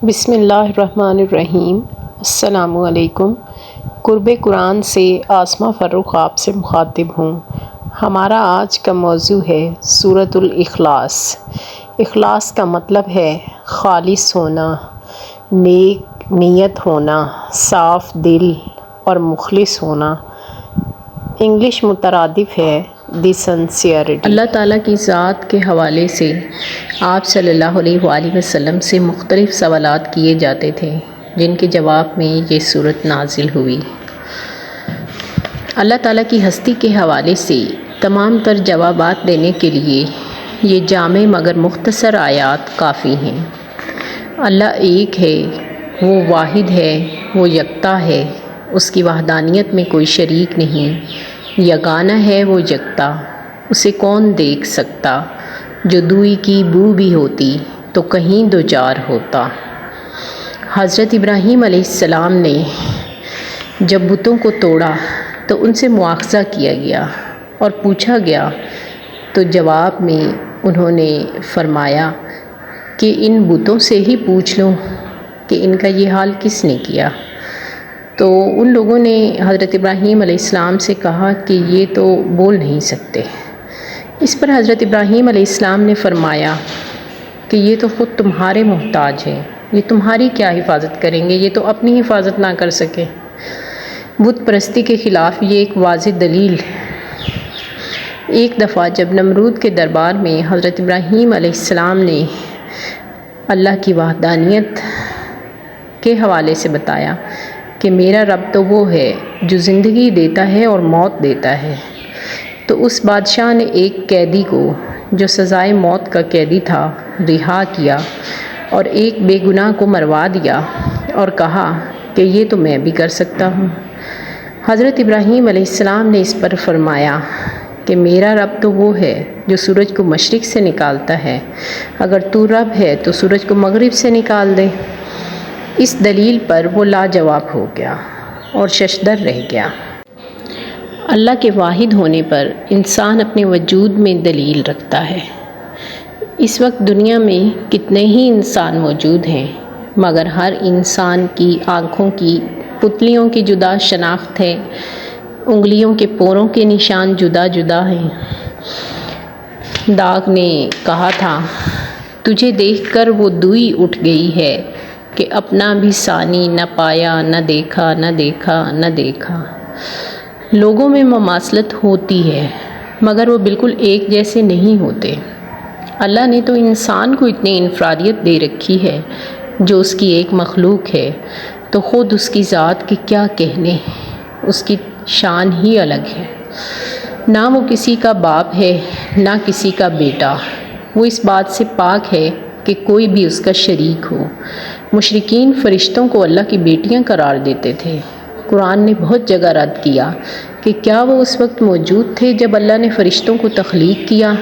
بسم اللہ الرحمن الرحیم۔ السلام علیکم۔ قرب قرآن سے آسمہ فروخ آپ سے مخاطب ہوں۔ ہمارا آج کا موضوع ہے سورۃ الاخلاص۔ اخلاص کا مطلب ہے خالص ہونا، نیک نیت ہونا، صاف دل اور مخلص ہونا۔ انگلش مترادف ہے دی سنسیئرٹی۔ اللہ تعالیٰ کی ذات کے حوالے سے آپ صلی اللہ علیہ وآلہ وسلم سے مختلف سوالات کیے جاتے تھے، جن کے جواب میں یہ سورت نازل ہوئی۔ اللہ تعالیٰ کی ہستی کے حوالے سے تمام تر جوابات دینے کے لیے یہ جامع مگر مختصر آیات کافی ہیں۔ اللہ ایک ہے، وہ واحد ہے، وہ یکتا ہے، اس کی وحدانیت میں کوئی شریک نہیں، یگانہ ہے وہ یکتا، اسے کون دیکھ سکتا، جو دوئی کی بو بھی ہوتی تو کہیں دو چار ہوتا۔ حضرت ابراہیم علیہ السلام نے جب بتوں کو توڑا تو ان سے مواخذہ کیا گیا اور پوچھا گیا، تو جواب میں انہوں نے فرمایا کہ ان بتوں سے ہی پوچھ لو کہ ان کا یہ حال کس نے کیا۔ تو ان لوگوں نے حضرت ابراہیم علیہ السلام سے کہا کہ یہ تو بول نہیں سکتے۔ اس پر حضرت ابراہیم علیہ السلام نے فرمایا کہ یہ تو خود تمہارے محتاج ہیں، یہ تمہاری کیا حفاظت کریں گے، یہ تو اپنی حفاظت نہ کر سکے۔ بت پرستی کے خلاف یہ ایک واضح دلیل۔ ایک دفعہ جب نمرود کے دربار میں حضرت ابراہیم علیہ السلام نے اللہ کی وحدانیت کے حوالے سے بتایا کہ میرا رب تو وہ ہے جو زندگی دیتا ہے اور موت دیتا ہے، تو اس بادشاہ نے ایک قیدی کو جو سزائے موت کا قیدی تھا رہا کیا اور ایک بے گناہ کو مروا دیا اور کہا کہ یہ تو میں بھی کر سکتا ہوں۔ حضرت ابراہیم علیہ السلام نے اس پر فرمایا کہ میرا رب تو وہ ہے جو سورج کو مشرق سے نکالتا ہے، اگر تو رب ہے تو سورج کو مغرب سے نکال دے۔ اس دلیل پر وہ لاجواب ہو گیا اور ششدر رہ گیا۔ اللہ کے واحد ہونے پر انسان اپنے وجود میں دلیل رکھتا ہے۔ اس وقت دنیا میں کتنے ہی انسان موجود ہیں، مگر ہر انسان کی آنکھوں کی پتلیوں کی جدا شناخت ہے، انگلیوں کے پوروں کے نشان جدا جدا ہیں۔ داغ نے کہا تھا، تجھے دیکھ کر وہ دوئی اٹھ گئی ہے کہ اپنا بھی ثانی نہ پایا، نہ دیکھا، نہ دیکھا، نہ دیکھا۔ لوگوں میں مماثلت ہوتی ہے مگر وہ بالکل ایک جیسے نہیں ہوتے۔ اللہ نے تو انسان کو اتنی انفرادیت دے رکھی ہے جو اس کی ایک مخلوق ہے، تو خود اس کی ذات کے کیا کہنے، اس کی شان ہی الگ ہے۔ نہ وہ کسی کا باپ ہے نہ کسی کا بیٹا، وہ اس بات سے پاک ہے کہ کوئی بھی اس کا شریک ہو۔ مشرکین فرشتوں کو اللہ کی بیٹیاں قرار دیتے تھے۔ قرآن نے بہت جگہ رد کیا کہ کیا وہ اس وقت موجود تھے جب اللہ نے فرشتوں کو تخلیق کیا،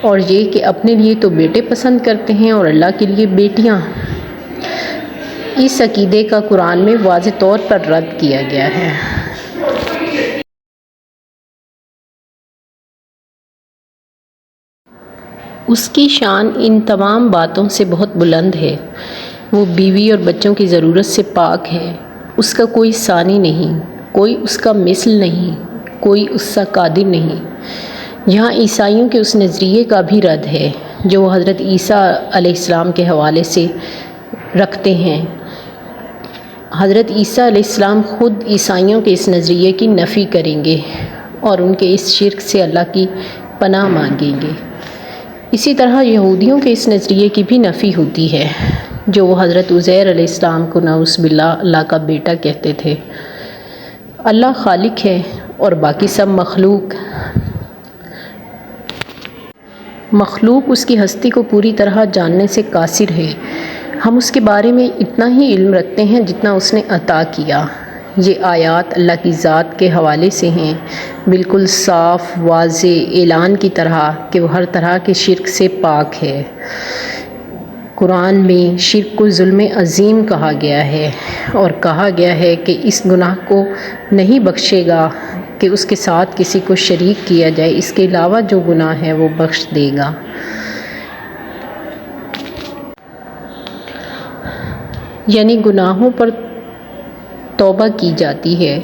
اور یہ کہ اپنے لیے تو بیٹے پسند کرتے ہیں اور اللہ کے لیے بیٹیاں۔ اس عقیدے کا قرآن میں واضح طور پر رد کیا گیا ہے۔ اس کی شان ان تمام باتوں سے بہت بلند ہے۔ وہ بیوی اور بچوں کی ضرورت سے پاک ہے، اس کا کوئی ثانی نہیں، کوئی اس کا مثل نہیں، کوئی اس سا قادر نہیں۔ یہاں عیسائیوں کے اس نظریے کا بھی رد ہے جو وہ حضرت عیسیٰ علیہ السلام کے حوالے سے رکھتے ہیں۔ حضرت عیسیٰ علیہ السلام خود عیسائیوں کے اس نظریے کی نفی کریں گے اور ان کے اس شرک سے اللہ کی پناہ مانگیں گے۔ اسی طرح یہودیوں کے اس نظریے کی بھی نفی ہوتی ہے جو وہ حضرت عزیر علیہ السلام کو نعوذ باللہ اللہ کا بیٹا کہتے تھے۔ اللہ خالق ہے اور باقی سب مخلوق اس کی ہستی کو پوری طرح جاننے سے قاصر ہے۔ ہم اس کے بارے میں اتنا ہی علم رکھتے ہیں جتنا اس نے عطا کیا۔ یہ آیات اللہ کی ذات کے حوالے سے ہیں، بالکل صاف واضح اعلان کی طرح کہ وہ ہر طرح کے شرک سے پاک ہے۔ قرآن میں شرک کو ظلم عظیم کہا گیا ہے اور کہا گیا ہے کہ اس گناہ کو نہیں بخشے گا کہ اس کے ساتھ کسی کو شریک کیا جائے، اس کے علاوہ جو گناہ ہے وہ بخش دے گا۔ یعنی گناہوں پر توبہ کی جاتی ہے،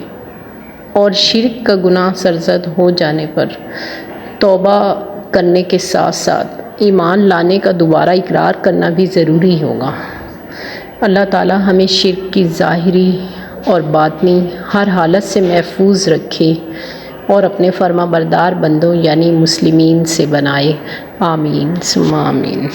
اور شرک کا گناہ سرزد ہو جانے پر توبہ کرنے کے ساتھ ساتھ ایمان لانے کا دوبارہ اقرار کرنا بھی ضروری ہوگا۔ اللہ تعالی ہمیں شرک کی ظاہری اور باطنی ہر حالت سے محفوظ رکھے اور اپنے فرما بردار بندوں یعنی مسلمین سے بنائے۔ آمین ثم آمین۔